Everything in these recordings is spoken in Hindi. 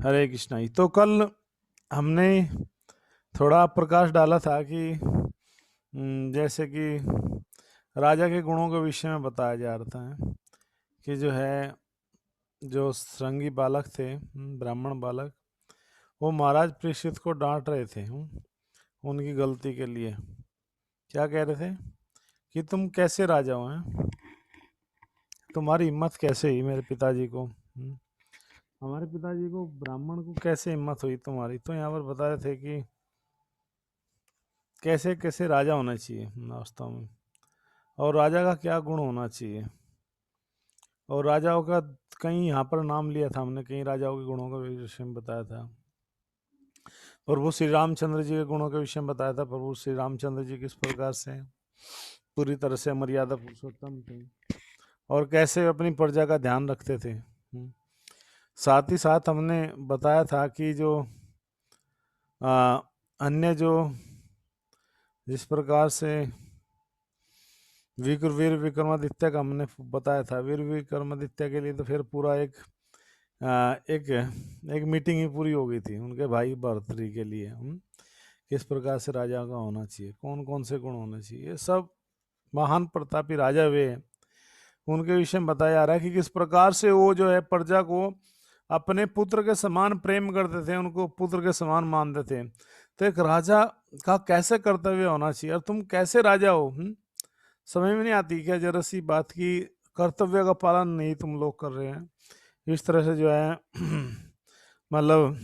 हरे कृष्णा जी। तो कल हमने थोड़ा प्रकाश डाला था कि जैसे कि राजा के गुणों के विषय में बताया जा रहा था कि जो है, जो श्रृंगी बालक थे, ब्राह्मण बालक, वो महाराज परीक्षित को डांट रहे थे उनकी गलती के लिए। क्या कह रहे थे कि तुम कैसे राजा हो, हैं? तुम्हारी हिम्मत कैसे हुई मेरे पिताजी को, हमारे पिताजी को, ब्राह्मण को कैसे हिम्मत हुई तुम्हारी। तो यहाँ पर बता रहे थे कि कैसे कैसे राजा होना चाहिए वास्तव में, और राजा का क्या गुण होना चाहिए। और राजाओं का कहीं यहाँ पर नाम लिया था हमने, कहीं राजाओं के गुणों के विषय में बताया था। प्रभु श्री रामचंद्र जी के गुणों के विषय में बताया था। प्रभु श्री रामचंद्र जी किस प्रकार से पूरी तरह से मर्यादा पुरुषोत्तम थे और कैसे अपनी प्रजा का ध्यान रखते थे। साथ ही साथ हमने बताया था कि जो अन्य जो जिस प्रकार से वीर विक्रमादित्य का हमने बताया था। वीर विक्रमादित्य के लिए तो फिर पूरा एक मीटिंग ही पूरी हो गई थी उनके भाई भरतरी के लिए। किस प्रकार से राजा का होना चाहिए, कौन कौन से गुण होने चाहिए, ये सब महान प्रतापी राजा वे हैं, उनके विषय में बताया जा रहा है कि किस प्रकार से वो जो है प्रजा को अपने पुत्र के समान प्रेम करते थे, उनको पुत्र के समान मानते थे। तो एक राजा का कैसे कर्तव्य होना चाहिए, और तुम कैसे राजा हो, समझ में नहीं आती क्या जरा सी बात की कर्तव्य का पालन नहीं तुम लोग कर रहे हैं। इस तरह से जो है मतलब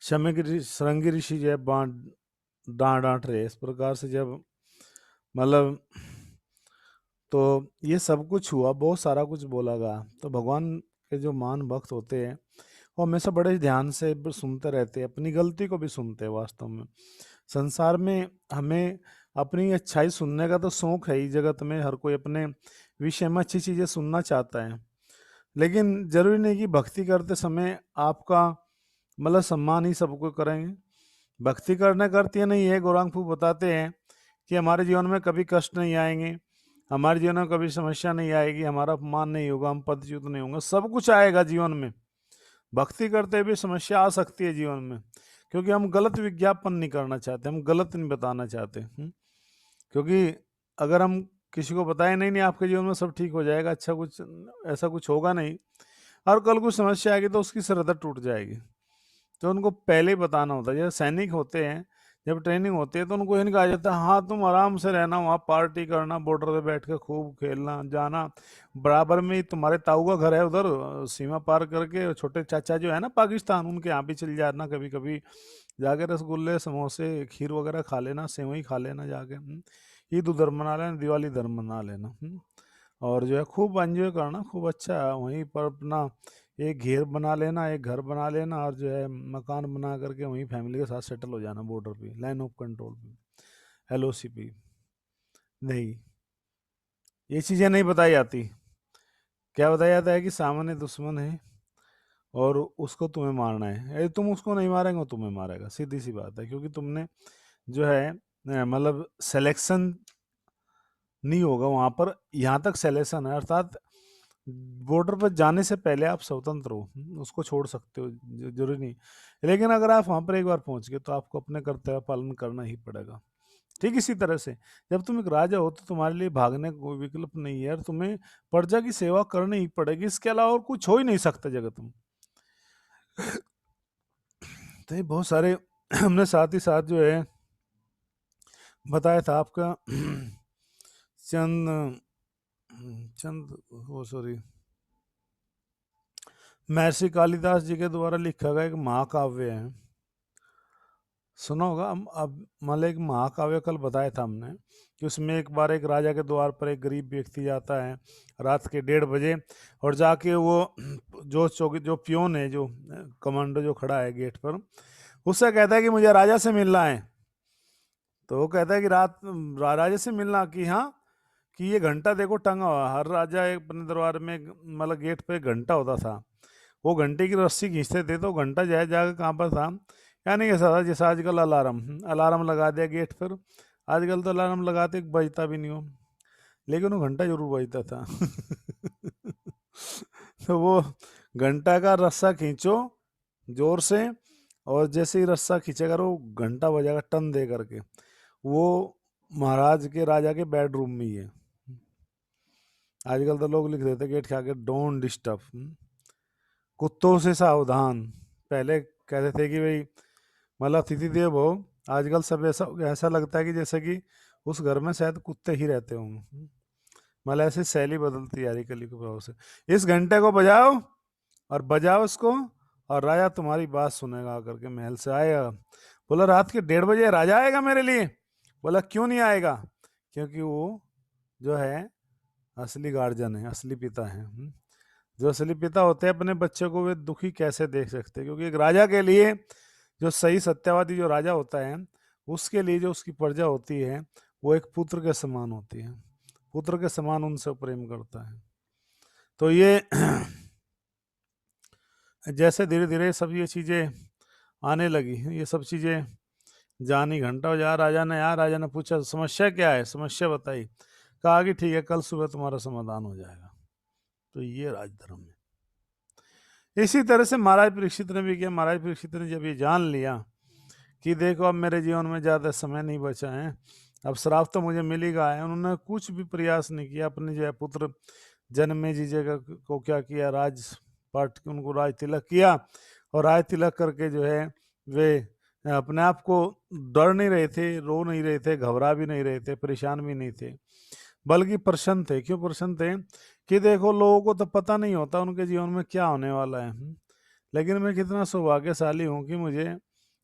श्रृंगी ऋषि जो है डांट रहे इस प्रकार से। जब मतलब तो ये सब कुछ हुआ, बहुत सारा कुछ बोला गया। तो भगवान के जो महान भक्त होते हैं वो हमेशा बड़े ध्यान से सुनते रहते हैं, अपनी गलती को भी सुनते हैं। वास्तव में संसार में हमें अपनी अच्छाई सुनने का तो शौक है ही, जगत में हर कोई अपने विषय में अच्छी चीजें सुनना चाहता है। लेकिन जरूरी नहीं कि भक्ति करते समय आपका मतलब सम्मान ही सबको करेंगे। भक्ति करती नहीं है, गौरांग फू बताते हैं कि हमारे जीवन में कभी कष्ट नहीं आएंगे, हमारे जीवन में कभी समस्या नहीं आएगी, हमारा अपमान नहीं होगा, हम पदच्युत नहीं होंगे, सब कुछ आएगा जीवन में। भक्ति करते हुए समस्या आ सकती है जीवन में, क्योंकि हम गलत विज्ञापन नहीं करना चाहते, हम गलत नहीं बताना चाहते। क्योंकि अगर हम किसी को बताएं नहीं नहीं आपके जीवन में सब ठीक हो जाएगा, अच्छा कुछ ऐसा कुछ होगा नहीं, और कल कुछ समस्या आएगी तो उसकी श्रद्धा टूट जाएगी। तो उनको पहले ही बताना होता है। जैसे सैनिक होते हैं, जब ट्रेनिंग होती है तो उनको ये नहीं कहा जाता हाँ तुम आराम से रहना, वहाँ पार्टी करना, बॉर्डर पे बैठ के खूब खेलना जाना, बराबर में ही तुम्हारे ताऊ का घर है उधर सीमा पार करके, छोटे चाचा जो है ना पाकिस्तान, उनके यहाँ भी चल जाना कभी कभी, जाके रसगुल्ले समोसे खीर वगैरह खा लेना, सेवई खा लेना जाके। ईद उधर मना लेना, दिवाली इधर मना लेना। और जो है खूब एंजॉय करना, खूब अच्छा वहीं पर अपना एक घेर बना लेना, एक घर बना लेना, और जो है मकान बना करके वहीं फैमिली के साथ सेटल हो जाना बॉर्डर पे, लाइन ऑफ कंट्रोल पे, एलओसी पे। नहीं, ये चीज़ें नहीं बताई जाती। क्या बताया जाता है कि सामने दुश्मन है और उसको तुम्हें मारना है, यदि तुम उसको नहीं मारेंगे वो तुम्हें मारेगा, सीधी सी बात है। क्योंकि तुमने जो है मतलब सिलेक्शन नहीं होगा वहां पर, यहाँ तक सिलेक्शन है, अर्थात बॉर्डर पर जाने से पहले आप स्वतंत्र हो, उसको छोड़ सकते हो, जरूरी नहीं। लेकिन अगर आप वहां पर एक बार पहुंच गए तो आपको अपने कर्तव्य पालन करना ही पड़ेगा। ठीक इसी तरह से जब तुम एक राजा हो तो तुम्हारे लिए भागने का कोई विकल्प नहीं है, और तुम्हें प्रजा की सेवा करनी ही पड़ेगी, इसके अलावा और कुछ हो ही नहीं सकता जगत में। तो ये बहुत सारे हमने साथ ही साथ जो है बताया था आपका चंद चंद वो सॉरी महर्षि कालिदास जी के द्वारा लिखा गया एक महाकाव्य है, सुना होगा। हम अब मतलब एक महाकाव्य कल बताया था हमने कि उसमें एक बार एक राजा के द्वार पर एक गरीब व्यक्ति जाता है रात के 1:30 बजे, और जाके वो जो पियोन है, जो कमांडो जो खड़ा है गेट पर, उससे कहता है कि मुझे राजा से मिलना है। तो वो कहता है कि राजा से मिलना, कि हाँ, कि ये घंटा देखो टंगा हुआ, हर राजा एक अपने दरबार में मतलब गेट पे घंटा होता था, वो घंटे की रस्सी खींचते थे तो घंटा जाए जाकर कहाँ पर था, यानी ऐसा था जैसे आजकल अलार्म लगा दिया गेट पर। आजकल तो अलार्म लगाते बजता भी नहीं हो, लेकिन वो घंटा जरूर बजता था। तो वो घंटा का रस्सा खींचो जोर से, और जैसे ही रस्सा खींचेगा वो घंटा बजेगा टन दे करके। वो महाराज के राजा के बेडरूम में ही है। आजकल तो लोग लिख देते गेट के आगे डोंट डिस्टर्ब, कुत्तों से सावधान। पहले कहते थे कि भाई मतलब अतिथि देवो भव, आजकल सब ऐसा ऐसा लगता है कि जैसे कि उस घर में शायद कुत्ते ही रहते होंगे। मतलब ऐसी शैली बदलती जा रही कली के प्रभाव से। इस घंटे को बजाओ और बजाओ उसको, और राजा तुम्हारी बात सुनेगा आकर के महल से आएगा। बोला रात के 1:30 बजे राजा आएगा मेरे लिए? बोला क्यों नहीं आएगा? क्योंकि वो जो है असली गार्जियन है, असली पिता है। जो असली पिता होते हैं अपने बच्चे को वे दुखी कैसे देख सकते हैं? क्योंकि एक राजा के लिए, जो सही सत्यवादी जो राजा होता है, उसके लिए जो उसकी प्रजा होती है वो एक पुत्र के समान होती है, पुत्र के समान उनसे प्रेम करता है। तो ये जैसे धीरे धीरे सब ये चीजें आने लगी, ये सब चीजें जानी। घंटा बजा, राजा ने आया, राजा ने पूछा समस्या क्या है, समस्या बताई। कहा कि ठीक है कल सुबह तुम्हारा समाधान हो जाएगा। तो ये राजधर्म है। इसी तरह से महाराज परीक्षित ने भी किया। महाराज परीक्षित ने जब ये जान लिया कि देखो अब मेरे जीवन में ज़्यादा समय नहीं बचा है, अब श्राप तो मुझे मिल ही गया है, उन्होंने कुछ भी प्रयास नहीं किया। अपने जो है पुत्र जनमेजय जी को क्या किया, राजपाट उनको राज तिलक किया, और राज तिलक करके जो है वे अपने आप को डर नहीं रहे थे, रो नहीं रहे थे, घबरा भी नहीं रहे थे, परेशान भी नहीं थे, बल्कि प्रसन्न थे। क्यों प्रसन्न थे? कि देखो लोगों को तो पता नहीं होता उनके जीवन में क्या होने वाला है, लेकिन मैं कितना सौभाग्यशाली हूँ कि मुझे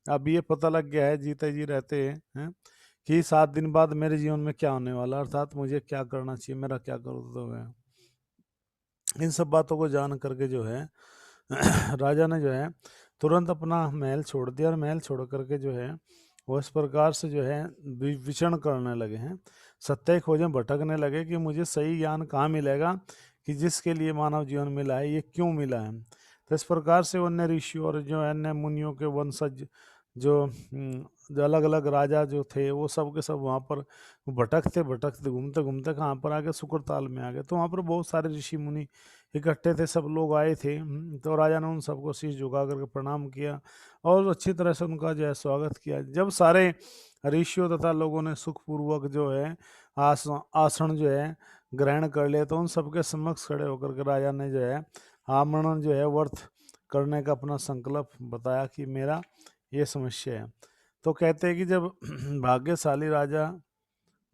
अब ये पता लग गया है जीते जी रहते हैं कि 7 दिन बाद मेरे जीवन में क्या होने वाला, अर्थात मुझे क्या करना चाहिए, मेरा क्या कर्तव्य है। इन सब बातों को जान करके जो है राजा ने जो है तुरंत अपना महल छोड़ दिया, और महल छोड़ करके जो है वो इस प्रकार से जो है विचरण करने लगे हैं, सत्य खोजें भटकने लगे कि मुझे सही ज्ञान कहाँ मिलेगा, कि जिसके लिए मानव जीवन मिला है ये क्यों मिला है। तो इस प्रकार से अन्य ऋषियों और जो अन्य मुनियों के वंशज जो अलग अलग राजा जो थे वो सब के सब वहाँ पर भटकते भटकते घूमते घूमते कहाँ पर आ गए, शुक्रताल में आ गए। तो वहाँ पर बहुत सारे ऋषि मुनि इकट्ठे थे, सब लोग आए थे। तो राजा ने उन सबको शीश झुका करके प्रणाम किया और अच्छी तरह से उनका जो है स्वागत किया। जब सारे ऋषियों तथा लोगों ने सुखपूर्वक जो है आसन जो है ग्रहण कर लिया, तो उन सबके समक्ष खड़े होकर के राजा ने जो है आमरण जो है व्रत करने का अपना संकल्प बताया कि मेरा ये समस्या है। तो कहते हैं कि जब भाग्यशाली राजा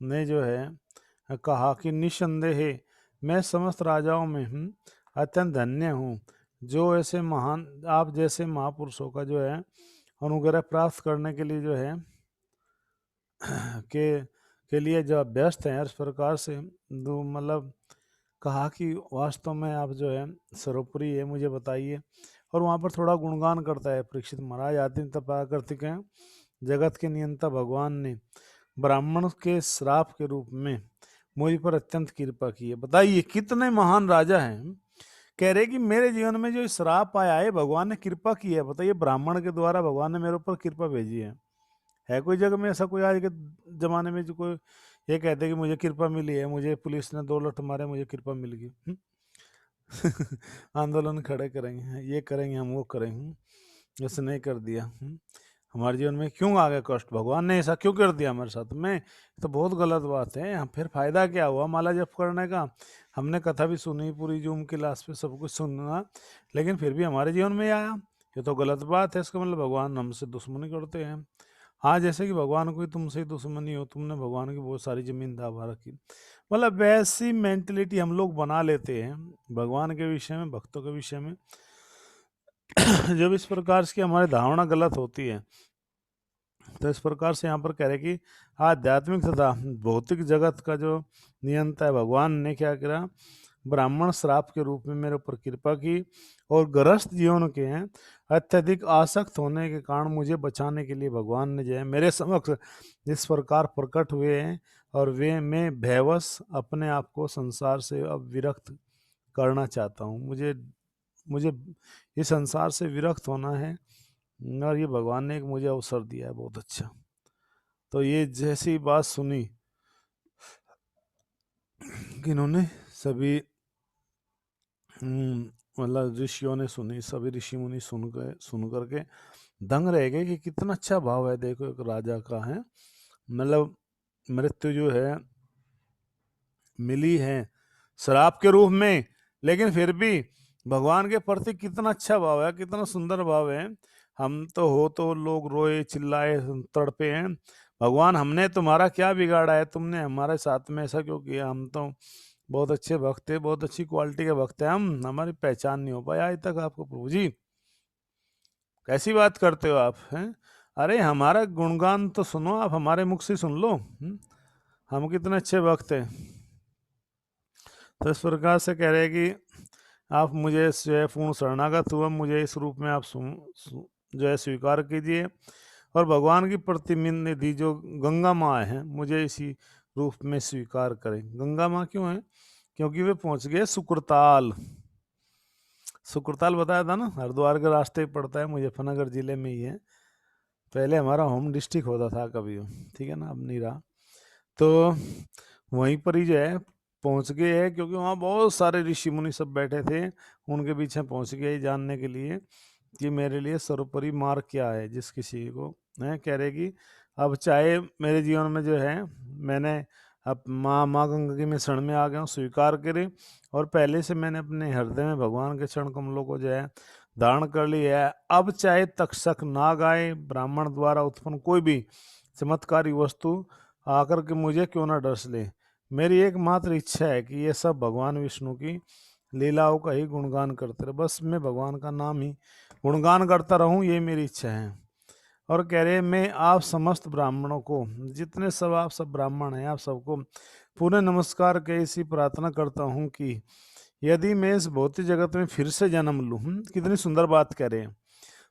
ने जो है कहा कि निस्संदेह मैं समस्त राजाओं में अत्यंत धन्य हूँ, जो ऐसे महान आप जैसे महापुरुषों का जो है अनुग्रह प्राप्त करने के लिए जो है के लिए जो व्यस्त हैं, इस प्रकार से दो मतलब कहा कि वास्तव में आप जो है सर्वोपरि है, मुझे बताइए। और वहाँ पर थोड़ा गुणगान करता है परीक्षित महाराज। आदि तपा करते हैं जगत के नियंता भगवान ने ब्राह्मण के श्राप के रूप में मुझ पर अत्यंत कृपा की है। बताइए कितने महान राजा हैं, कह रहे कि मेरे जीवन में जो श्राप आया है भगवान ने कृपा की है। बताइए ब्राह्मण के द्वारा भगवान ने मेरे ऊपर कृपा भेजी है कोई जगह में ऐसा? कोई आज के जमाने में जो कोई ये कहते कि मुझे कृपा मिली है, मुझे पुलिस ने 2 लठ मारे मुझे कृपा मिल गई। आंदोलन खड़े करेंगे, ये करेंगे, हम वो करेंगे, ऐसे नहीं कर दिया। हमारे जीवन में क्यों आ गए कष्ट, भगवान ने ऐसा क्यों कर दिया हमारे साथ में? तो बहुत गलत बात है। फिर फायदा क्या हुआ माला जप करने का? हमने कथा भी सुनी पूरी, जूम क्लास पे सब कुछ सुनना, लेकिन फिर भी हमारे जीवन में आया, ये तो गलत बात है। इसका मतलब भगवान हमसे दुश्मनी करते हैं। हाँ, जैसे कि भगवान कोई तुमसे ही दुश्मनी हो, तुमने भगवान की बहुत सारी जमीन दावा रखी, मतलब वैसी मेंटलिटी हम लोग बना लेते हैं भगवान के विषय में, भक्तों के विषय में। जब इस प्रकार की हमारी धारणा गलत होती है, तो इस प्रकार से यहाँ पर कह रहे कि आध्यात्मिक तथा भौतिक जगत का जो नियंता है भगवान ने क्या करा, ब्राह्मण श्राप के रूप में मेरे ऊपर कृपा की, और गृहस्थ जीवन के हैं अत्यधिक आसक्त होने के कारण मुझे बचाने के लिए भगवान ने जो है मेरे समक्ष इस प्रकार प्रकट हुए हैं, और वे मैं भयवश अपने आप को संसार से अब विरक्त करना चाहता हूँ। मुझे मुझे इस संसार से विरक्त होना है, और ये भगवान ने एक मुझे अवसर दिया है बहुत अच्छा। तो ये जैसी बात सुनी कि इन्होंने सभी मतलब ऋषियों ने सुनी, सभी ऋषि मुनि सुन करके दंग रह गए कि कितना अच्छा भाव है, देखो एक राजा का है, मतलब मृत्यु जो है मिली है श्राप के रूप में, लेकिन फिर भी भगवान के प्रति कितना अच्छा भाव है, कितना सुंदर भाव है। हम तो हो तो लोग रोए चिल्लाए तड़पे हैं, भगवान हमने तुम्हारा क्या बिगाड़ा है, तुमने हमारे साथ में ऐसा क्यों किया, हम तो बहुत अच्छे भक्त है, बहुत अच्छी क्वालिटी के भक्त है, हम हमारी पहचान नहीं हो पाया आज तक आपको। प्रभु जी कैसी बात करते हो आप हैं, अरे हमारा गुणगान तो सुनो, आप हमारे मुख से सुन लो, हम कितने अच्छे भक्त हैं। तो इस प्रकार से कह रहे हैं कि आप मुझे जो है पूर्ण शरणागत हुआ, मुझे इस रूप में आप जो है स्वीकार कीजिए, और भगवान की प्रतिनिधि जो गंगा माँ है मुझे इसी रूप में स्वीकार करें। गंगा माँ क्यों है, क्योंकि वे पहुंच गए सुकुरताल। सुकुरताल बताया था ना, हरिद्वार के रास्ते पड़ता है, मुजफ्फरनगर जिले में ही है, पहले हमारा होम डिस्ट्रिक्ट होता था कभी, ठीक है ना, अब नहीं रहा। तो वहीं पर ही जो है पहुंच गए हैं, क्योंकि वहाँ बहुत सारे ऋषि मुनि सब बैठे थे, उनके पीछे पहुंच गए जानने के लिए कि मेरे लिए सर्वोपरि मार्ग क्या है। जिस किसी को है कह रहे कि अब चाहे मेरे जीवन में जो है मैंने अब माँ गंगा की मैं शरण में आ गया हूँ, स्वीकार करें, और पहले से मैंने अपने हृदय में भगवान के चरण कमलों को जो है धारण कर लिया है। अब चाहे तक्षक नाग आए, ब्राह्मण द्वारा उत्पन्न कोई भी चमत्कारी वस्तु आकर के मुझे क्यों ना डस ले, मेरी एकमात्र इच्छा है कि ये सब भगवान विष्णु की लीलाओं का ही गुणगान करते रहे, बस मैं भगवान का नाम ही गुणगान करता रहूं, ये मेरी इच्छा है। और कह रहे मैं आप समस्त ब्राह्मणों को, जितने सब आप सब ब्राह्मण हैं, आप सबको पुनः नमस्कार के इसी प्रार्थना करता हूं कि यदि मैं इस भौतिक जगत में फिर से जन्म लूं, कितनी सुंदर बात कह रहे हैं।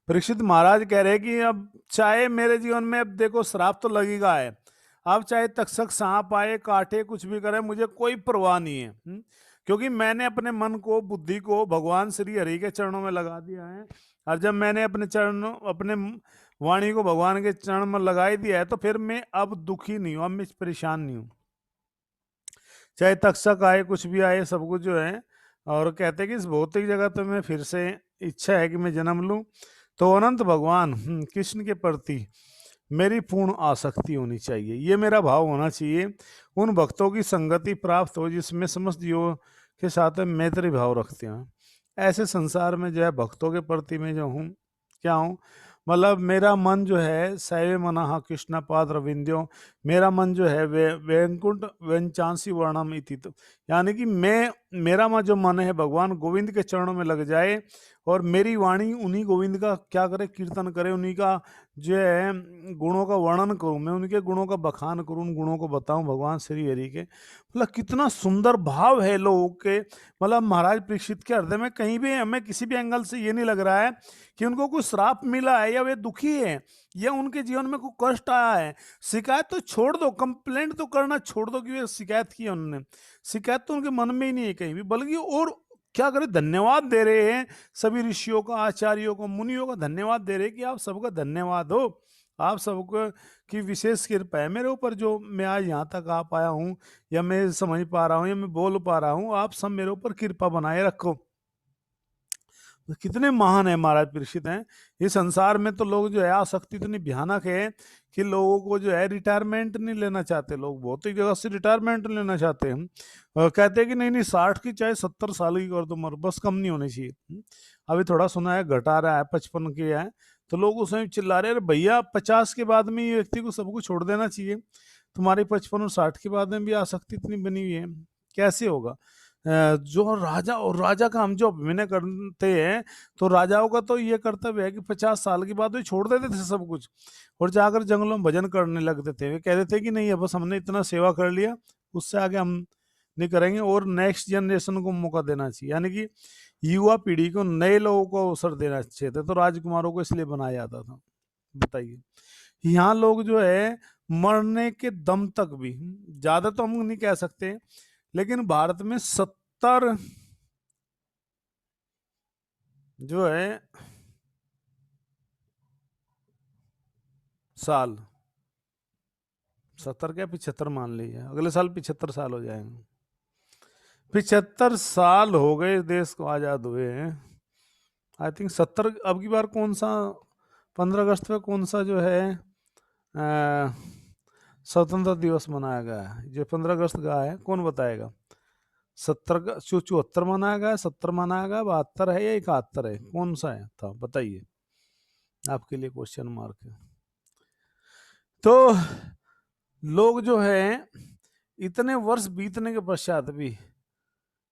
परीक्षित महाराज कह रहे हैं कि अब चाहे मेरे जीवन में, अब देखो श्राप तो लगेगा है, अब चाहे तक्षक सांप आए काटे कुछ भी करे मुझे कोई परवाह नहीं है, क्योंकि मैंने अपने मन को बुद्धि को भगवान श्री हरि के चरणों में लगा दिया है, और जब मैंने अपने चरणों अपने वाणी को भगवान के चरण में लगाई दिया है तो फिर मैं अब दुखी नहीं हूं, अब मैं परेशान नहीं हूं, चाहे तक्षक आए कुछ भी आए सब कुछ जो है। और कहते हैं कि इस भौतिक जगत में फिर से इच्छा है कि मैं जन्म लूं, तो अनंत भगवान कृष्ण के प्रति मेरी पूर्ण आसक्ति होनी चाहिए, ये मेरा भाव होना चाहिए, उन भक्तों की संगति प्राप्त हो जिसमें समस्त जीवों के साथ मैत्री भाव रखते हैं। ऐसे संसार में जो है भक्तों के प्रति मैं जो हूँ क्या हूँ, मतलब मेरा मन जो है सैव मनः कृष्ण पाद रविंद्यो, मेरा मन जो है वे वैकुंठ वेंचांसी वर्णम इति, तो यानी कि मेरा जो मन है भगवान गोविंद के चरणों में लग जाए, और मेरी वाणी उन्हीं गोविंद का क्या करे, कीर्तन करे, उन्हीं का जो है गुणों का वर्णन करूं, मैं उनके गुणों का बखान करूं, उन गुणों को बताऊं भगवान श्री हरि के, मतलब कितना सुंदर भाव है लोगों के। मतलब महाराज परीक्षित के हृदय में कहीं भी हमें किसी भी एंगल से ये नहीं लग रहा है कि उनको कोई श्राप मिला है या वे दुखी है या उनके जीवन में कोई कष्ट आया है। शिकायत तो छोड़ दो, कंप्लेंट तो करना छोड़ दो कि वे शिकायत की है उन्होंने, शिकायत तो उनके मन में ही नहीं है कहीं भी, बल्कि और क्या करे, धन्यवाद दे रहे हैं सभी ऋषियों का, आचार्यों को, मुनियों का धन्यवाद दे रहे हैं कि आप सबका धन्यवाद हो, आप सबको की विशेष कृपा है मेरे ऊपर, जो मैं आज यहाँ तक आ पाया हूँ, या मैं समझ पा रहा हूँ, या मैं बोल पा रहा हूँ, आप सब मेरे ऊपर कृपा बनाए रखो। तो कितने महान है महाराज परीक्षित हैं। इस संसार में तो लोग जो है आसक्ति इतनी भयानक है कि लोगों को जो है रिटायरमेंट नहीं लेना चाहते, लोग भौतिक जगह से रिटायरमेंट लेना चाहते हैं, कहते हैं कि नहीं नहीं 60 की चाहे 70 साल की कर दो मर, बस कम नहीं होनी चाहिए। अभी थोड़ा सुना है घटा रहा है 55 की है, तो लोग उसमें चिल्ला रहे हैं भैया 50 के बाद में ये व्यक्ति को सब कुछ छोड़ देना चाहिए, तुम्हारी 55 और 60 के बाद में भी आसक्ति इतनी बनी हुई है, कैसे होगा। जो राजा और राजा का हम जो अभिनय करते हैं, तो राजाओं का तो ये कर्तव्य है कि 50 साल के बाद वे छोड़ देते थे सब कुछ और जाकर जंगलों में भजन करने लगते थे। वे कहते थे कि नहीं अब बस हमने इतना सेवा कर लिया, उससे आगे हम नहीं करेंगे, और नेक्स्ट जनरेशन को मौका देना चाहिए, यानी कि युवा पीढ़ी को, नए लोगों को अवसर देना चाहिए था। तो राजकुमारों को इसलिए बनाया जाता था। बताइए, यहाँ लोग जो है मरने के दम तक भी, ज्यादा तो हम नहीं कह सकते, लेकिन भारत में 70 जो है साल, 70 क्या 75 मान लीजिए, अगले साल 75 साल हो जाएंगे। 75 साल हो गए देश को आजाद हुए हैं। आई थिंक 70 अब की बार कौन सा 15 अगस्त पे कौन सा जो है स्वतंत्रता दिवस मनाया गया है, जो 15 अगस्त का है, कौन बताएगा? 70 का 74 मनाया गया, 70 मनाया गया, 72 है या 71 है, कौन सा है था बताइए, आपके लिए क्वेश्चन मार्क है। तो लोग जो है इतने वर्ष बीतने के पश्चात भी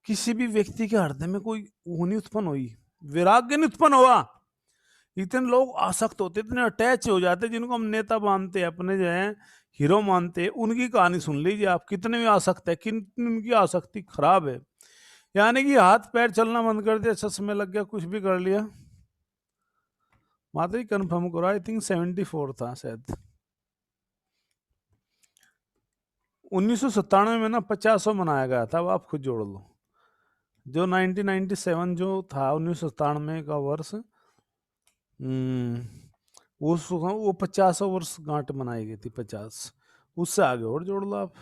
किसी भी व्यक्ति के हृदय में कोई वो नहीं उत्पन्न हुई, वैराग्य नहीं उत्पन्न हुआ। इतने लोग आसक्त होते, इतने अटैच हो जाते, जिनको हम नेता मानते हैं, अपने जो है हीरो मानते हैं, उनकी कहानी सुन लीजिए आप, कितने भी आसक्त है, कितनी उनकी आसक्ति खराब है। यानी कि हाथ पैर चलना बंद कर दिया, चश्मे लग गया, कुछ भी कर लिया। माता जी कन्फर्म करो, आई थिंक 74 था शायद। 1997 में ना 50वां मनाया गया था, अब आप खुद जोड़ लो। जो 1997 जो था 1997 का वर्ष, वो 50वां वर्ष गांठ मनाई गई थी, 50, उससे आगे और जोड़ लो आप।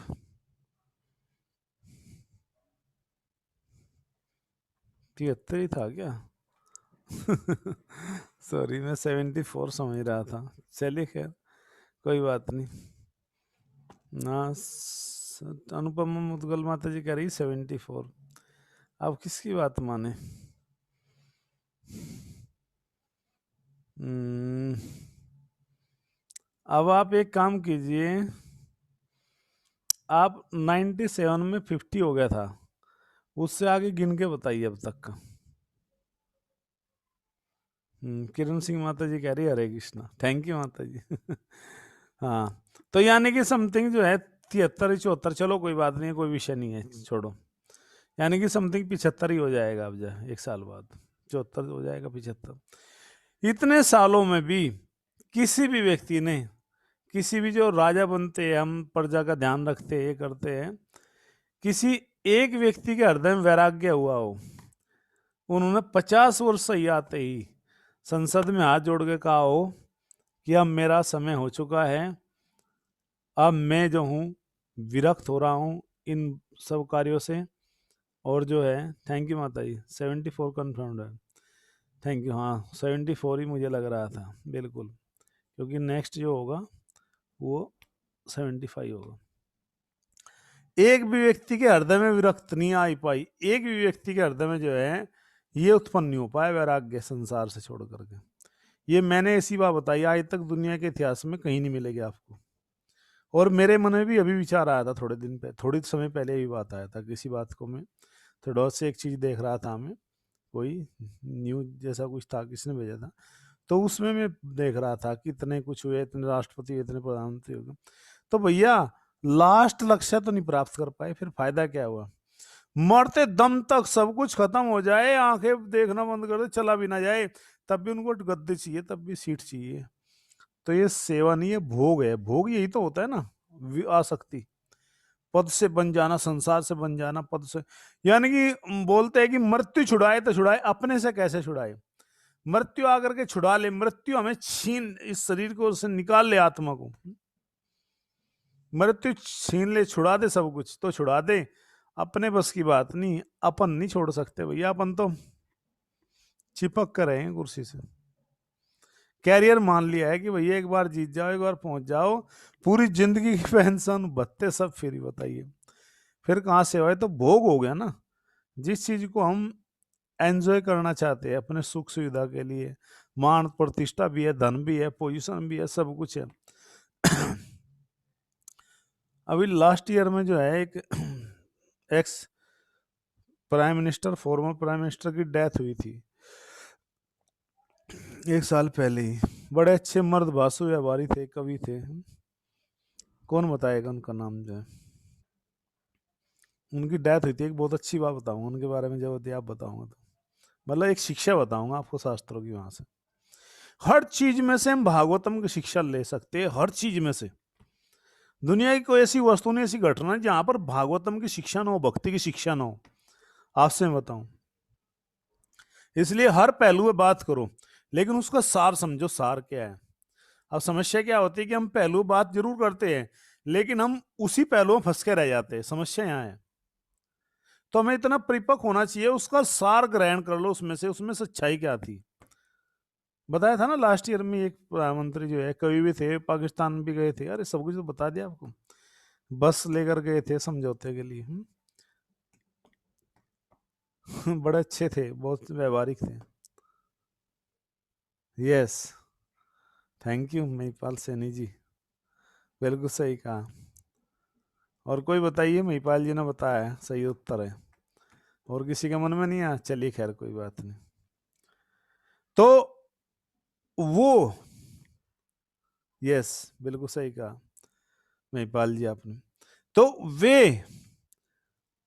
तिहत्तर ही था क्या? सॉरी, मैं 74 समझ रहा था। चलिए खैर, कोई बात नहीं ना। अनुपमा मुदगल माता जी कह रही 74। अब किसकी बात माने? अब आप एक काम कीजिए, आप 97 में 50 हो गया था, उससे आगे गिन के बताइए अब तक का। किरण सिंह माता जी कह रही है हरे कृष्णा, थैंक यू माता जी। हाँ, तो यानी कि समथिंग जो है 73 74, चलो कोई बात नहीं, कोई विषय नहीं है, छोड़ो। यानी कि समथिंग 75 ही हो जाएगा अब, जो एक साल बाद 74 हो जाएगा, 75। इतने सालों में भी किसी भी व्यक्ति ने, किसी भी जो राजा बनते हैं, हम प्रजा का ध्यान रखते हैं, ये करते हैं, किसी एक व्यक्ति के हृदय में वैराग्य हुआ हो, उन्होंने 50 वर्ष सही आते ही संसद में हाथ जोड़ के कहा हो कि अब मेरा समय हो चुका है, अब मैं जो हूँ विरक्त हो रहा हूँ इन सब कार्यों से, और जो है, थैंक यू माता जी, 74 कन्फर्म्ड है, थैंक यू। हाँ 74 ही मुझे लग रहा था, बिल्कुल, क्योंकि नेक्स्ट जो होगा वो 75 होगा। एक भी व्यक्ति के हृदय में विरक्त नहीं आई पाई, एक भी व्यक्ति के हृदय में जो है ये उत्पन्न नहीं हो पाया वैराग्य संसार से छोड़ करके। ये मैंने ऐसी बात बताई आज तक दुनिया के इतिहास में कहीं नहीं मिलेगी आपको। और मेरे मन में भी अभी विचार आया था, थोड़ी समय पहले ही बात आया था, किसी बात को मैं थोड़ा से एक चीज देख रहा था, मैं कोई न्यूज जैसा कुछ था, किसने भेजा था, तो उसमें मैं देख रहा था कि इतने कुछ हुए, इतने राष्ट्रपति, इतने प्रधानमंत्री हो गए, तो भैया लास्ट लक्ष्य तो नहीं प्राप्त कर पाए, फिर फायदा क्या हुआ? मरते दम तक सब कुछ खत्म हो जाए, आंखें देखना बंद कर दे, चला भी ना जाए, तब भी उनको गद्दे चाहिए, तब भी सीट चाहिए। तो ये सेवा नहीं है, भोग है। भोग यही तो होता है ना, आसक्ति, पद से बन जाना, संसार से बन जाना, पद से। यानी कि बोलते हैं कि मृत्यु छुड़ाए तो छुड़ाए, अपने से कैसे छुड़ाए? मृत्यु आकर के छुड़ा ले, मृत्यु हमें छीन, इस शरीर को से निकाल ले, आत्मा को मृत्यु छीन ले, छुड़ा दे सब कुछ तो छुड़ा दे, अपने बस की बात नहीं, अपन नहीं छोड़ सकते भैया, अपन तो चिपक कर रहे हैं कुर्सी से। कैरियर मान लिया है कि भैया एक बार जीत जाओ, एक बार पहुंच जाओ, पूरी जिंदगी की पेंशन भत्ते सब फ्री, बताइए फिर कहाँ से हो? तो भोग हो गया ना। जिस चीज को हम एंजॉय करना चाहते हैं अपने सुख सुविधा के लिए, मान प्रतिष्ठा भी है, धन भी है, पोजीशन भी है, सब कुछ है। अभी लास्ट ईयर में जो है एक ex prime minister, former prime minister की डेथ हुई थी 1 साल पहले ही। बड़े अच्छे मर्द भाषु व्यापारी थे, कवि थे, कौन बताएगा उनका नाम जो है? उनकी डेथ हुई थी। एक बहुत अच्छी बात बताऊंगा उनके बारे में, जब आप बताऊंगा तो, मतलब एक शिक्षा बताऊंगा आपको शास्त्रों की, वहां से हर चीज में से हम भागवतम की शिक्षा ले सकते हैं, हर चीज में से। दुनिया की कोई ऐसी वस्तु नहीं, ऐसी घटना जहां पर भागवतम की शिक्षा न हो, भक्ति की शिक्षा न हो, आपसे मैं बताऊं। इसलिए हर पहलू में बात करो, लेकिन उसका सार समझो, सार क्या है। अब समस्या क्या होती है कि हम पहलू बात जरूर करते हैं, लेकिन हम उसी पहलू में फंस के रह जाते हैं, समस्या यहाँ है। तो हमें इतना परिपक्व होना चाहिए, उसका सार ग्रहण कर लो, उसमें सच्चाई क्या थी। बताया था ना लास्ट ईयर में, एक प्रधानमंत्री जो है कवि भी थे, पाकिस्तान भी गए थे, अरे सब कुछ तो बता दिया आपको, बस लेकर गए थे समझौते के लिए। बड़े अच्छे थे, बहुत व्यवहारिक थे। Yes, thank you Mahipal Saini ji, बिल्कुल सही कहा। और कोई बताइए, महिपाल जी ने बताया है, सही उत्तर है। और किसी के मन में नहीं आया, चलिए खैर कोई बात नहीं। तो वो, यस बिल्कुल सही कहा महिपाल जी आपने। तो वे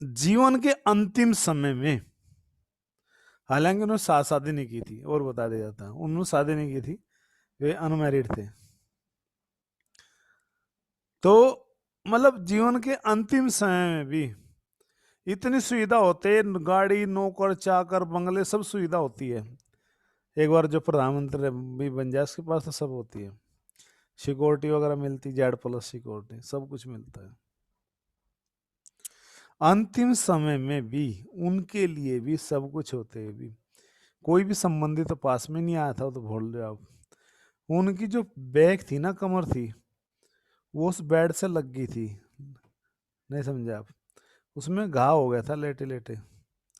जीवन के अंतिम समय में, हालांकि उन्होंने शादी नहीं की थी, और बता दिया जाता, उन्होंने शादी नहीं की थी, वे अनमैरिड थे। तो मतलब जीवन के अंतिम समय में भी इतनी सुविधा होते, गाड़ी, नौकर चाकर, बंगले, सब सुविधा होती है। एक बार जो प्रधानमंत्री भी बन जाए उसके पास तो सब होती है, सिक्योरिटी वगैरह मिलती, Z+ सिक्योरिटी, सब कुछ मिलता है। अंतिम समय में भी उनके लिए भी सब कुछ होते हुए भी कोई भी संबंधी तो पास में नहीं आया था, तो भूल जाओ। उनकी जो बैग थी ना, कमर थी, वो उस बेड से लग गई थी, नहीं समझे आप, उसमें घाव हो गया था लेटे लेटे।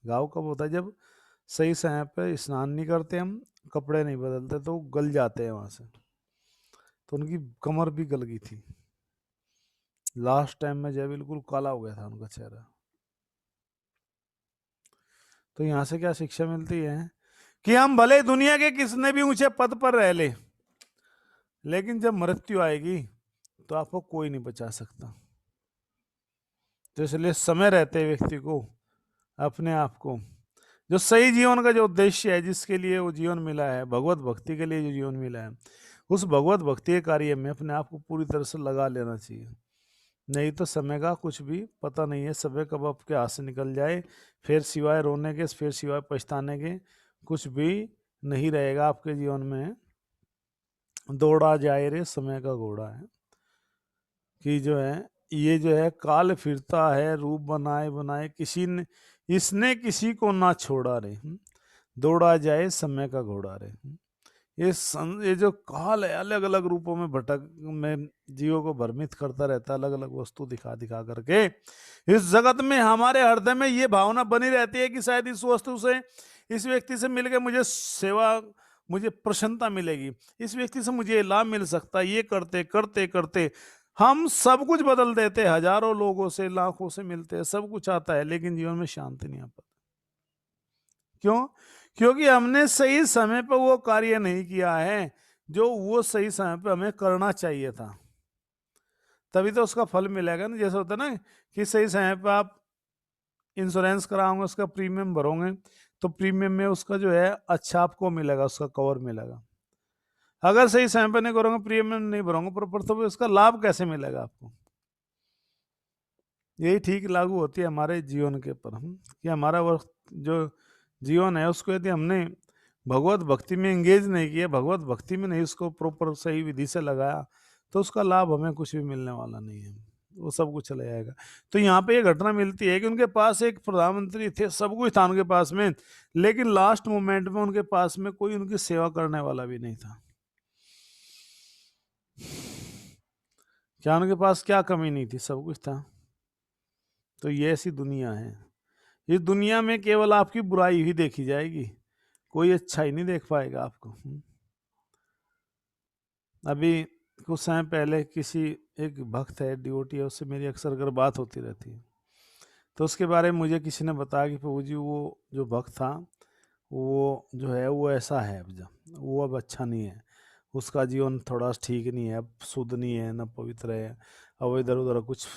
घाव कब होता है, जब सही समय पे स्नान नहीं करते हम, कपड़े नहीं बदलते, तो गल जाते हैं वहां से। तो उनकी कमर भी गल गई थी लास्ट टाइम में, जब बिल्कुल काला हो गया था उनका चेहरा। तो यहाँ से क्या शिक्षा मिलती है कि हम भले दुनिया के किसने भी ऊंचे पद पर रह ले, लेकिन जब मृत्यु आएगी तो आपको कोई नहीं बचा सकता। तो इसलिए समय रहते व्यक्ति को अपने आप को, जो सही जीवन का जो उद्देश्य है, जिसके लिए वो जीवन मिला है, भगवत भक्ति के लिए जो जीवन मिला है, उस भगवत भक्ति के कार्य में अपने आप को पूरी तरह से लगा लेना चाहिए। नहीं तो समय का कुछ भी पता नहीं है, समय कब आपके हाथ से निकल जाए, फिर सिवाय रोने के, फिर सिवाय पछताने के कुछ भी नहीं रहेगा आपके जीवन में। दौड़ा जाए रे समय का घोड़ा है, कि जो है ये जो है काल फिरता है, रूप बनाए बनाए किसी ने, इसने किसी को ना छोड़ा रे, दौड़ा जाए समय का घोड़ा रे। ये जो काल है, अलग अलग रूपों में भटक में जीवों को भ्रमित करता रहता है, अलग अलग वस्तु दिखा दिखा करके। इस जगत में हमारे हृदय में ये भावना बनी रहती है कि शायद इस वस्तु से, इस व्यक्ति से मिलकर मुझे सेवा, मुझे प्रसन्नता मिलेगी, इस व्यक्ति से मुझे लाभ मिल सकता है। ये करते करते करते हम सब कुछ बदल देते, हजारों लोगों से, लाखों से मिलते हैं, सब कुछ आता है, लेकिन जीवन में शांति नहीं आ पाती। क्यों? क्योंकि हमने सही समय पर वो कार्य नहीं किया है जो वो सही समय पर हमें करना चाहिए था, तभी तो उसका फल मिलेगा ना। जैसे होता है ना कि सही समय पर आप इंश्योरेंस कराओगे, उसका प्रीमियम भरोगे, तो प्रीमियम में उसका जो है अच्छा आपको मिलेगा, उसका कवर मिलेगा। अगर सही समय पर नहीं करोगे, प्रीमियम नहीं भरोगे प्रॉपर, तो उसका लाभ कैसे मिलेगा आपको? यही ठीक लागू होती है हमारे जीवन के ऊपर, कि हमारा वक्त जो जीवन है उसको यदि हमने भगवत भक्ति में एंगेज नहीं किया, भगवत भक्ति में नहीं उसको प्रॉपर सही विधि से लगाया, तो उसका लाभ हमें कुछ भी मिलने वाला नहीं है, वो सब कुछ चला जाएगा। तो यहाँ पे ये घटना मिलती है कि उनके पास एक प्रधानमंत्री थे, सब कुछ था उनके पास में, लेकिन लास्ट मोमेंट में उनके पास में कोई उनकी सेवा करने वाला भी नहीं था। क्या उनके पास क्या कमी नहीं थी? सब कुछ था। तो ये ऐसी दुनिया है, इस दुनिया में केवल आपकी बुराई ही देखी जाएगी, कोई अच्छा ही नहीं देख पाएगा आपको। अभी कुछ समय पहले किसी एक भक्त है, डिवोटी है, उससे मेरी अक्सर अगर बात होती रहती है, तो उसके बारे में मुझे किसी ने बताया कि प्रभु जी वो जो भक्त था, वो जो है वो ऐसा है, अब वो अब अच्छा नहीं है, उसका जीवन थोड़ा ठीक नहीं है, अब शुद्ध नहीं है, न पवित्र है, अब इधर उधर कुछ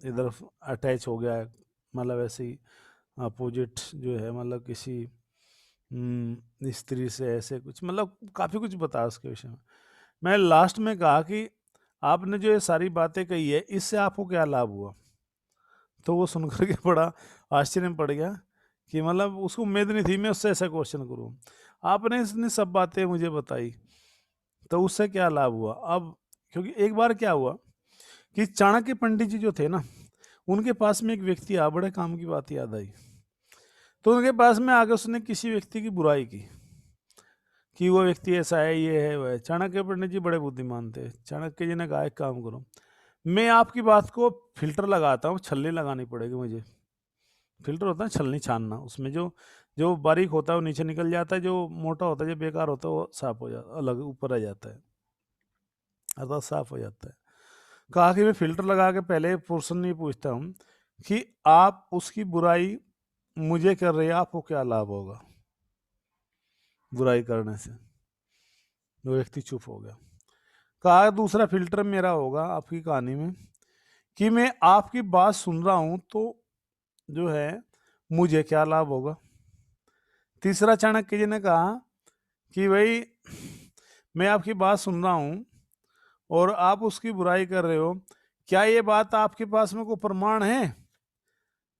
इधर अटैच हो गया है, मतलब ऐसे ही अपोजिट जो है, मतलब किसी स्त्री से, ऐसे कुछ, मतलब काफ़ी कुछ बताया उसके विषय में। मैं लास्ट में कहा कि आपने जो ये सारी बातें कही है, इससे आपको क्या लाभ हुआ? तो वो सुनकर के बड़ा आश्चर्य में पड़ गया कि मतलब उसको उम्मीद नहीं थी मैं उससे ऐसा क्वेश्चन करूं। आपने इतनी सब बातें मुझे बताई, तो उससे क्या लाभ हुआ? अब क्योंकि एक बार क्या हुआ कि चाणक्य पंडित जी जो थे ना, उनके पास में एक व्यक्ति आया, बड़े काम की बात याद आई। तो उनके पास में आके उसने किसी व्यक्ति की बुराई की कि वो व्यक्ति ऐसा है, ये है, वो है। चाणक्य पंडित जी बड़े बुद्धिमान थे। चाणक्य जी ने कहा एक काम करो, मैं आपकी बात को फिल्टर लगाता हूँ, छलनी लगानी पड़ेगी मुझे। फिल्टर होता है छलनी छानना, उसमें जो जो बारीक होता है वो नीचे निकल जाता है, जो मोटा होता है, जो बेकार होता है वो साफ हो जाता, अलग ऊपर आ जाता है, अर्थात साफ हो जाता है। कहा कि मैं फिल्टर लगा के पहले पर्सन नहीं पूछता हूँ कि आप उसकी बुराई मुझे कर रहे हैं, आपको क्या लाभ होगा बुराई करने से। वो व्यक्ति चुप हो गया। कहा दूसरा फिल्टर मेरा होगा आपकी कहानी में कि मैं आपकी बात सुन रहा हूं तो जो है मुझे क्या लाभ होगा। तीसरा चाणक्य जी ने कहा कि भाई मैं आपकी बात सुन रहा हूं और आप उसकी बुराई कर रहे हो, क्या ये बात आपके पास में कोई प्रमाण है,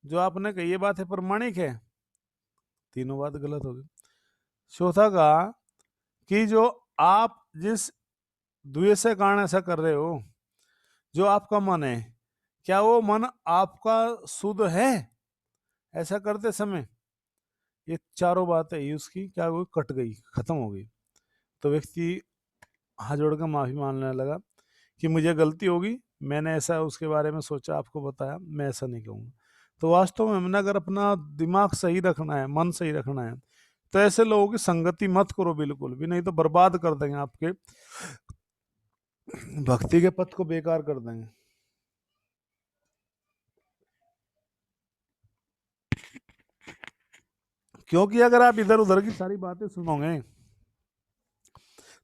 जो आपने कही ये बात है प्रमाणिक है। तीनों बात गलत हो गई। चौथा कहा कि जो आप जिस द्वेष के कारण ऐसा कर रहे हो, जो आपका मन है, क्या वो मन आपका शुद्ध है ऐसा करते समय। ये चारों बातें ही उसकी क्या हुई, कट गई, खत्म हो गई। तो व्यक्ति हाथ जोड़कर माफी मांगने लगा कि मुझे गलती होगी, मैंने ऐसा उसके बारे में सोचा, आपको बताया, मैं ऐसा नहीं कहूँगा। तो वास्तव में हमने अगर अपना दिमाग सही रखना है, मन सही रखना है, तो ऐसे लोगों की संगति मत करो बिल्कुल भी, नहीं तो बर्बाद कर देंगे, आपके भक्ति के पथ को बेकार कर देंगे। क्योंकि अगर आप इधर उधर की सारी बातें सुनोगे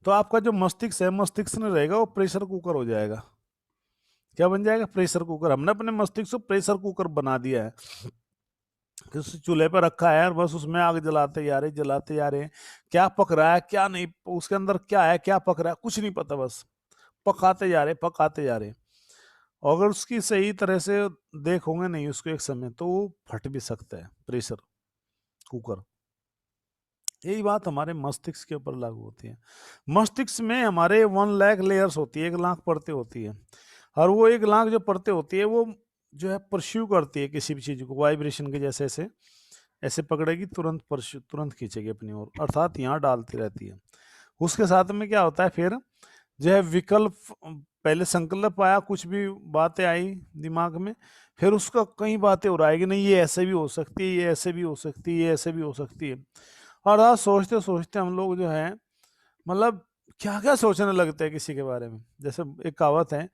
तो आपका जो मस्तिष्क है, मस्तिष्क में रहेगा वो प्रेशर कुकर हो जाएगा। क्या बन जाएगा, प्रेशर कुकर। हमने अपने मस्तिष्क को प्रेशर कुकर बना दिया है कि उस चूल्हे पर रखा है और बस उसमें आग जलाते जा रहे, जलाते जा रहे, क्या पक रहा है क्या नहीं, उसके अंदर क्या है, क्या पक रहा है कुछ नहीं पता, बस पकाते जा रहे, पकाते जा रहे। और अगर उसकी सही तरह से देखोगे नहीं उसको एक समय, तो वो फट भी सकता है प्रेशर कुकर। यही बात हमारे मस्तिष्क के ऊपर लागू होती है। मस्तिष्क में हमारे 1 लाख लेयर्स होती है, 1 लाख परतें होती है, और वो 1 लाख जो परतें होती है वो जो है परस्यू करती है किसी भी चीज को, वाइब्रेशन के जैसे ऐसे ऐसे पकड़ेगी, तुरंत परस्यू, तुरंत खींचेगी अपनी ओर, अर्थात यहाँ डालती रहती है। उसके साथ में क्या होता है फिर, जो है विकल्प, पहले संकल्प आया, कुछ भी बातें आई दिमाग में, फिर उसका कई बातें हो रहा है कि नहीं ये ऐसे भी हो सकती है, ये ऐसे भी हो सकती है, ये ऐसे भी हो सकती है। और आज सोचते सोचते हम लोग जो है मतलब क्या क्या सोचने लगते हैं किसी के बारे में। जैसे एक कहावत है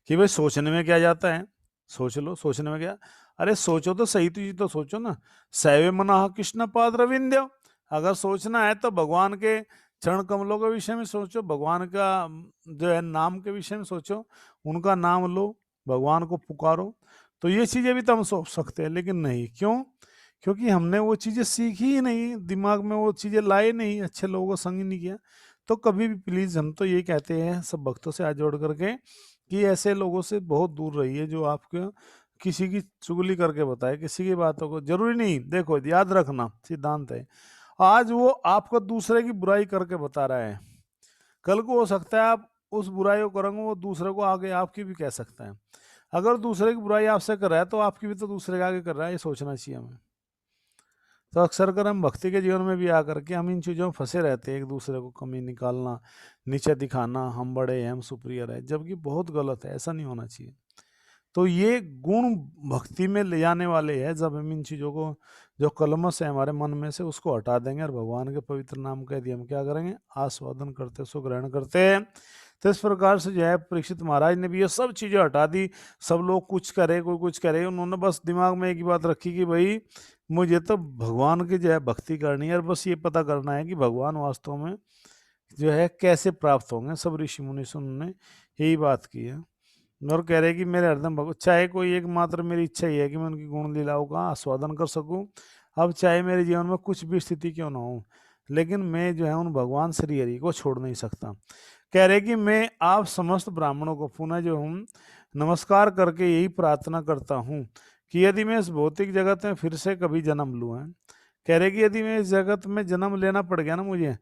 कि भाई सोचने में क्या जाता है, सोच लो, सोचने में क्या, अरे सोचो तो सही चीज तो सोचो ना। सैवे मना कृष्ण पाद रविंद्र, अगर सोचना है तो भगवान के चरण कमलों के विषय में सोचो, भगवान का जो है नाम के विषय में सोचो, उनका नाम लो, भगवान को पुकारो। तो ये चीजें भी तो हम सोच सकते हैं, लेकिन नहीं, क्यों? क्योंकि हमने वो चीजें सीखी ही नहीं, दिमाग में वो चीजें लाए नहीं, अच्छे लोगों को संग ही नहीं किया। तो कभी भी प्लीज, हम तो ये कहते हैं सब भक्तों से हाथ जोड़ करके कि ऐसे लोगों से बहुत दूर रहिए जो आपको किसी की चुगली करके बताए, किसी की बातों को, जरूरी नहीं। देखो याद रखना सिद्धांत है, आज वो आपको दूसरे की बुराई करके बता रहा है, कल को हो सकता है आप उस बुराई को करोगे वो दूसरे को आगे आपकी भी कह सकता है। अगर दूसरे की बुराई आपसे कर रहा है तो आपकी भी तो दूसरे के आगे कर रहा है, ये सोचना चाहिए हमें। तो अक्सर कर हम भक्ति के जीवन में भी आकर के हम इन चीज़ों में फंसे रहते हैं, एक दूसरे को कमी निकालना, नीचे दिखाना, हम बड़े हैं, हम सुपीरियर है, जबकि बहुत गलत है, ऐसा नहीं होना चाहिए। तो ये गुण भक्ति में ले जाने वाले हैं, जब हम इन चीज़ों को, जो कलमश है हमारे मन में से, उसको हटा देंगे और भगवान के पवित्र नाम कह दिए, हम क्या करेंगे, आस्वादन करते, उसको ग्रहण करते हैं। तो इस प्रकार से जो है परीक्षित महाराज ने भी ये सब चीज़ें हटा दी। सब लोग कुछ करे, कोई कुछ करे, उन्होंने बस दिमाग में एक ही बात रखी कि भाई मुझे तो भगवान की जो है भक्ति करनी है, और बस ये पता करना है कि भगवान वास्तव में जो है कैसे प्राप्त होंगे। सब ऋषि मुनि से उन्होंने यही बात की है, और कह रहे कि मेरे हरदम भगवान, चाहे कोई एकमात्र मेरी इच्छा ही है कि मैं उनकी गुण लीलाओं का आस्वादन कर सकूं, अब चाहे मेरे जीवन में कुछ भी स्थिति क्यों ना हो, लेकिन मैं जो है उन भगवान श्री हरि को छोड़ नहीं सकता। कह रहे कि मैं आप समस्त ब्राह्मणों को पुनः जो हूँ नमस्कार करके यही प्रार्थना करता हूँ कि यदि मैं इस भौतिक जगत में फिर से कभी जन्म लूँ है, कह रहे कि यदि मैं इस जगत में जन्म लेना पड़ गया ना मुझे,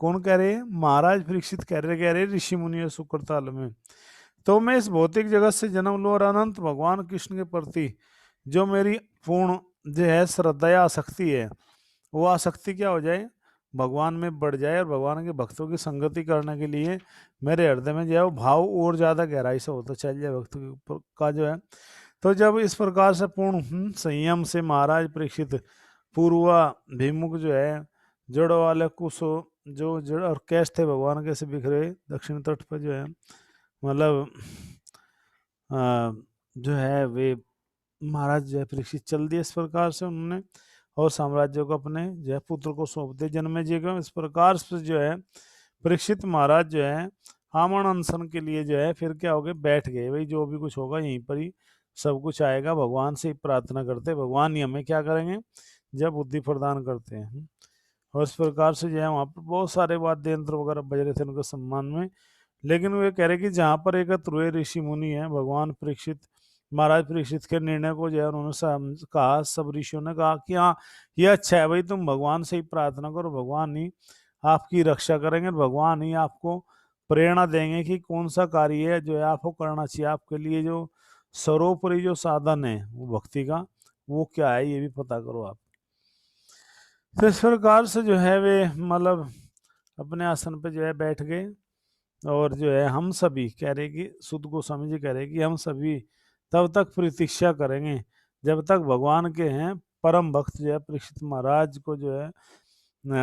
कौन कह रहे हैं, महाराज परीक्षित कह रहे ऋषि मुनि सुकृताल में, तो मैं इस भौतिक जगत से जन्म लूं और अनंत भगवान कृष्ण के प्रति जो मेरी पूर्ण जो है श्रद्धा या आसक्ति है, वो आसक्ति क्या हो जाए, भगवान में बढ़ जाए, और भगवान के भक्तों की संगति करने के लिए मेरे हृदय में जो है वो भाव और ज़्यादा गहराई से होता चल जाए भक्त के ऊपर का जो है। तो जब इस प्रकार से पूर्ण संयम से महाराज परीक्षित पूर्वाभिमुख जो है जड़ वाले कुशो जो जड़ और कैश थे भगवान के से बिखरे दक्षिण तट पर जो है, मतलब जो है वे महाराज जो है परीक्षित चल दिए इस प्रकार से उन्होंने, और साम्राज्य को अपने जो है पुत्र को सौंप दिया जन्मे जी को। इस प्रकार से जो है परीक्षित महाराज जो है आमरण अनशन के लिए जो है फिर क्या हो गए, बैठ गए, भाई जो भी कुछ होगा यहीं पर ही सब कुछ आएगा, भगवान से ही प्रार्थना करते, भगवान ही हमें क्या करेंगे, जब बुद्धि प्रदान करते हैं। और इस प्रकार से जो है वहाँ पर बहुत सारे वाद्य यंत्र वगैरह बज रहे थे उनके सम्मान में। लेकिन वे कह रहे कि जहाँ पर एकत्र हुए ऋषि मुनि हैं, भगवान परीक्षित महाराज परीक्षित के निर्णय को जो है उन्होंने कहा, सब ऋषियों ने कहा कि हाँ ये अच्छा है भाई, तुम भगवान से ही प्रार्थना करो, भगवान ही आपकी रक्षा करेंगे, भगवान ही आपको प्रेरणा देंगे कि कौन सा कार्य है जो है आपको करना चाहिए, आपके लिए जो सर्वोपरि जो साधन है वो भक्ति का, वो क्या है ये भी पता करो आप। तो इस प्रकार से जो है वे मतलब अपने आसन पे जो है बैठ गए, और जो है हम सभी कह रहे कि सुध गोस्वामी जी कह रहे कि हम सभी तब तक प्रतीक्षा करेंगे जब तक भगवान के हैं परम भक्त जो है परीक्षित महाराज को जो है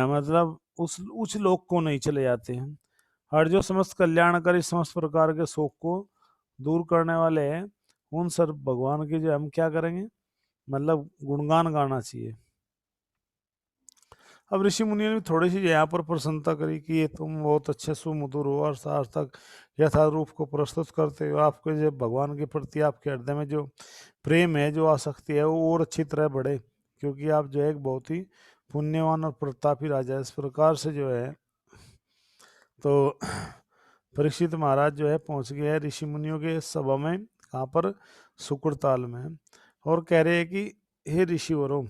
मतलब उस उच्च लोक को नहीं चले जाते हैं, और जो समस्त कल्याणकारी समस्त प्रकार के शोक को दूर करने वाले हैं, उन सर भगवान के जो हम क्या करेंगे, मतलब गुणगान गाना चाहिए। अब ऋषि मुनियों ने भी थोड़ी सी यहाँ पर प्रसन्नता करी कि ये तुम बहुत अच्छे सुमधुर हो और सार्थक यथार्थ रूप को प्रस्तुत करते हो, आपके जो भगवान के प्रति आपके हृदय में जो प्रेम है, जो आसक्ति है, वो और अच्छी तरह बढ़े, क्योंकि आप जो है एक बहुत ही पुण्यवान और प्रतापी राजा है। इस प्रकार से जो है तो परीक्षित महाराज जो है पहुंच गए हैं ऋषि मुनियों के सभा में, कहाँ पर, सुकुरताल में, और कह रहे हैं कि हे ऋषिवरों,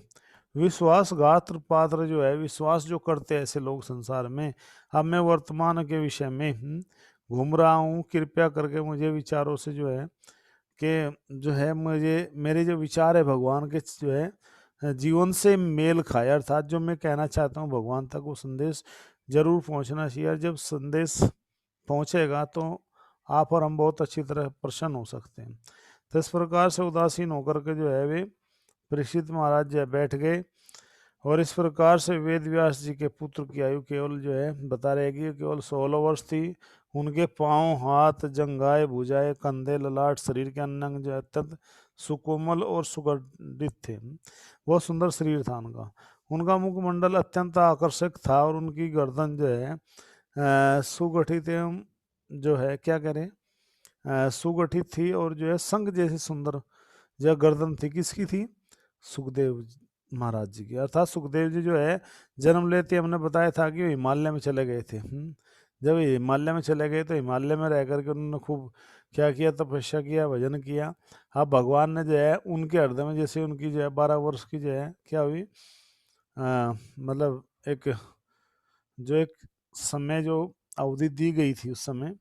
विश्वासघात पात्र जो है, विश्वास जो करते हैं ऐसे लोग संसार में, अब मैं वर्तमान के विषय में घूम रहा हूँ, कृपया करके मुझे विचारों से जो है कि जो है मुझे मेरे जो विचार है भगवान के जो है जीवन से मेल खाए, अर्थात जो मैं कहना चाहता हूँ भगवान तक वो संदेश जरूर पहुँचना चाहिए, और जब संदेश पहुँचेगा तो आप और हम बहुत अच्छी तरह प्रसन्न हो सकते हैं। तो इस प्रकार से उदासीन होकर के जो है वे परीक्षित महाराज जो है बैठ गए, और इस प्रकार से वेद व्यास जी के पुत्र की आयु केवल जो है बता रहे कि केवल 16 वर्ष थी। उनके पांव, हाथ, जंघाएं, भुजाएं, कंधे, ललाट, शरीर के अन्य अंग जो है अत्यंत सुकोमल और सुगठित थे। बहुत सुंदर शरीर था उनका। उनका मुखमंडल अत्यंत आकर्षक था, और उनकी गर्दन जो है सुगठित एवं जो है क्या करें सुगठित थी, और जो है संग जैसी सुंदर जो गर्दन थी, किसकी थी, सुखदेव महाराज जी की। अर्थात सुखदेव जी जो है जन्म लेते हमने बताया था कि वो हिमालय में चले गए थे। जब हिमालय में चले गए तो हिमालय में रह करके उन्होंने खूब क्या किया, तपस्या किया, भजन किया। अब भगवान ने जो है उनके हृदय में, जैसे उनकी जो है 12 वर्ष की जो है क्या हुई, मतलब एक जो एक समय जो अवधि दी गई थी उस समय,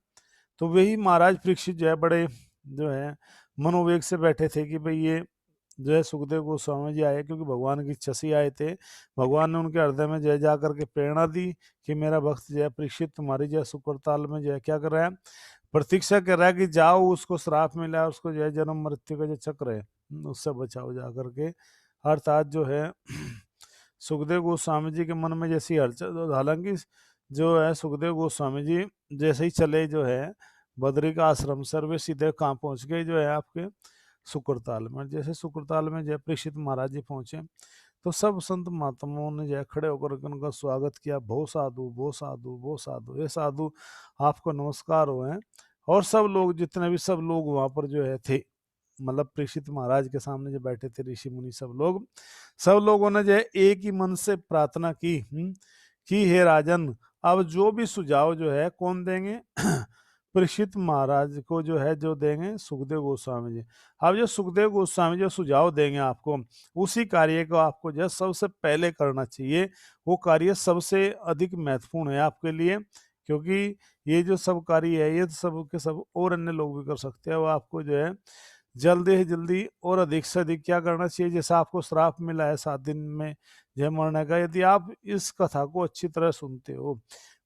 तो वही महाराज परीक्षित जो है बड़े जो है मनोवेग से बैठे थे कि भाई ये जो है सुखदेव गोस्वामी जी आए, क्योंकि भगवान की इच्छा से ही आए थे। भगवान ने उनके हृदय में जो है जा करके प्रेरणा दी कि मेरा भक्त जो है परीक्षित तुम्हारी जो है सुकरताल में जो है क्या कर रहा है, प्रतीक्षा कर रहा है कि जाओ, उसको श्राप मिला, उसको जो है जन्म मृत्यु का जो चक्र है उससे बचाओ जा करके। अर्थात जो है सुखदेव गोस्वामी जी के मन में जैसी हलचल, हालांकि जो है सुखदेव गोस्वामी जी जैसे ही चले जो है बद्री का आश्रम से, वे सीधे कहाँ पहुंच गए, जो है आपके सुकरताल में। जैसे सुकरताल में जय परीक्षित महाराज जी पहुंचे तो सब संत महात्माओं ने जय खड़े होकर के उनका स्वागत किया, भो साधु, भो साधु, भो साधु, हे साधु आपको नमस्कार हो है। और सब लोग, जितने भी सब लोग वहां पर जो है थे, मतलब परीक्षित महाराज के सामने जो बैठे थे ऋषि मुनि सब लोगों ने जो है एक ही मन से प्रार्थना की कि हे राजन, अब जो भी सुझाव जो है कौन देंगे परीक्षित महाराज को जो है जो देंगे सुखदेव गोस्वामी जी। अब जो सुखदेव गोस्वामी जो सुझाव देंगे आपको, उसी कार्य को आपको जो सबसे पहले करना चाहिए। वो कार्य सबसे अधिक महत्वपूर्ण है आपके लिए, क्योंकि ये जो सब कार्य है ये सब के सब और अन्य लोग भी कर सकते हैं। वो आपको जो है जल्दी से जल्दी और अधिक से अधिक क्या करना चाहिए, जैसा आपको श्राप मिला है 7 दिन में जय मरने का, यदि आप इस कथा को अच्छी तरह सुनते हो,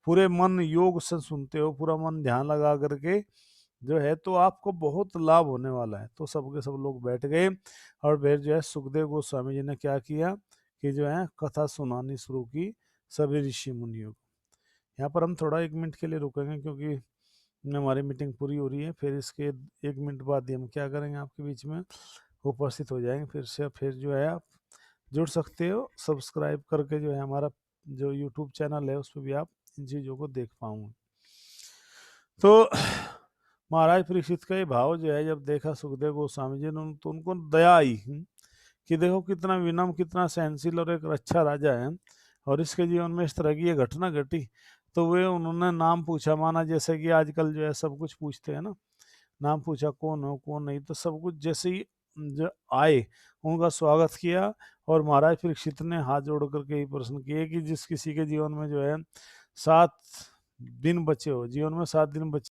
पूरे मन योग से सुनते हो, पूरा मन ध्यान लगा करके जो है, तो आपको बहुत लाभ होने वाला है। तो सबके सब लोग बैठ गए और फिर जो है सुखदेव गोस्वामी जी ने क्या किया कि जो है कथा सुनानी शुरू की सभी ऋषि मुनियों को। यहाँ पर हम थोड़ा 1 मिनट के लिए रुकेंगे क्योंकि हमारी मीटिंग पूरी हो रही है। फिर इसके 1 मिनट बाद ही हम क्या करेंगे, आपके बीच में उपस्थित हो जाएंगे फिर से। फिर जो है आप जुड़ सकते हो सब्सक्राइब करके, जो है हमारा जो यूट्यूब चैनल है उस पर भी आप इन चीज़ों को देख पाओगे। तो महाराज परीक्षित का ये भाव जो है जब देखा सुखदेव गोस्वामी जी ने, तो उनको दया आई कि देखो कितना विनम्र, कितना सहनशील और एक अच्छा राजा है, और इसके जीवन में इस तरह की ये घटना घटी। तो वे उन्होंने नाम पूछा, माना जैसे कि आजकल जो है सब कुछ पूछते हैं ना, नाम पूछा कौन हो कौन नहीं, तो सब कुछ जैसे ही जो आए उनका स्वागत किया। और महाराज परीक्षित ने हाथ जोड़ करके ही प्रश्न किए कि जिस किसी के जीवन में जो है 7 दिन बचे हो, जीवन में 7 दिन बचे